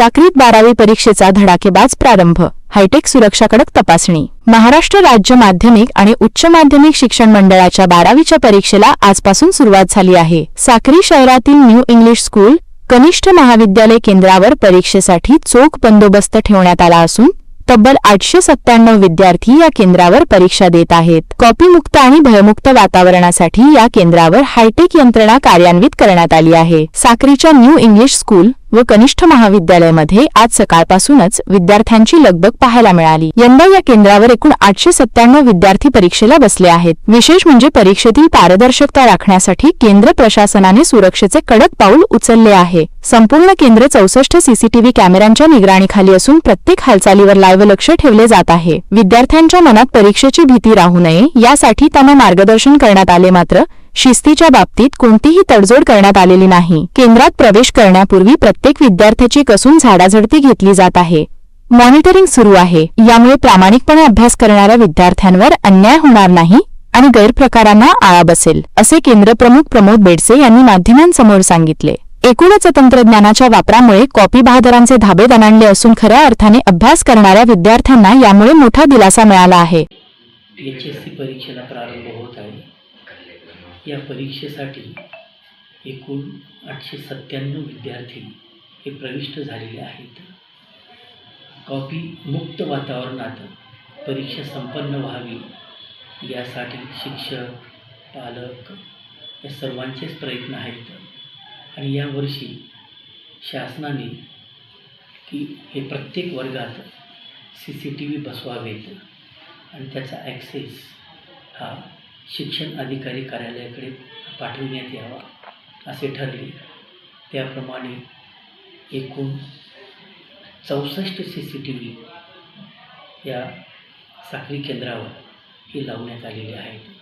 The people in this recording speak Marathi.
साक्रीत 12वी परीक्षेचा धडाकेबाज प्रारंभ, हायटेक सुरक्षा कडक तपासणी। महाराष्ट्र राज्य माध्यमिक आणि उच्च माध्यमिक शिक्षण मंडळाच्या 12वीच्या परीक्षेला आजपासून सुरुवात झाली आहे। साक्री शहरातील न्यू इंग्लिश स्कूल कनिष्ठ महाविद्यालय केंद्रावर परीक्षेसाठी चोख बंदोबस्त ठेवण्यात आला असून तब्बल 897 विद्यार्थी या केंद्रावर परीक्षा देत आहेत। कॉपीमुक्त आणि भयमुक्त वातावरणासाठी या केंद्रावर हायटेक यंत्रणा कार्यान्वित करण्यात आली आहे। साक्रीच्या न्यू इंग्लिश स्कूल व कनिष्ठ महाविद्यालयामध्ये आज सकाळपासूनच विद्यार्थ्यांची लगबग पाहायला मिळाली। यंदा या केंद्रावर एकूण 897 विद्यार्थी परीक्षेला बसले आहेत। विशेष म्हणजे परीक्षेतील पारदर्शकता राखण्यासाठी केंद्र प्रशासनाने सुरक्षेचे कडक पाऊल उचलले आहे। संपूर्ण केंद्र 64 सीसीटीव्ही कॅमेऱ्यांच्या निगराणीखाली असून प्रत्येक हालचालीवर लाईव्ह लक्ष ठेवले जात आहे। विद्यार्थ्यांच्या मनात परीक्षेची भीती राहू नये यासाठी त्यांना मार्गदर्शन करण्यात आले, मात्र शिस्तीच्या बाबतीत कोणतीही तडजोड करण्यात आलेली नाही। केंद्रात प्रवेश करण्यापूर्वी प्रत्येक विद्यार्थ्याची कसून झाडाझडती घेतली जात आहे। मॉनिटरिंग सुरू आहे, यामुळे प्रामाणिकपणे अभ्यास करणाऱ्या विद्यार्थ्यांवर अन्याय होणार नाही आणि गैरप्रकारांना आळा बसेल, असे केंद्र प्रमुख प्रमोद बेडसे यांनी माध्यमांसमोर सांगितले। एकूणच तंत्रज्ञानाच्या वापरामुळे कॉपी बहादरांचे धाबे दणाणले असून खऱ्या अर्थाने अभ्यास करणाऱ्या विद्यार्थ्यांना यामुळे मोठा दिलासा मिळाला आहे। HSC परीक्षेला प्रारंभ होत आहे। या परीक्षेसाठी एकूण 897 विद्यार्थी हे प्रविष्ट झालेले आहेत। कॉपी मुक्त वातावरणात परीक्षा संपन्न व्हावी यासाठी शिक्षक, पालक या सर्वांचेच प्रयत्न आहेत आणि यावर्षी शासनाने की हे प्रत्येक वर्गात CCTV बसवावेत आणि त्याचा ॲक्सेस हा शिक्षण अधिकारी कार्यालयाकडे पाठविण्यात यावा असे ठरले। त्याप्रमाणे एकूण 64 CCTV या साक्री केंद्रावर हे लावण्यात आलेले आहेत।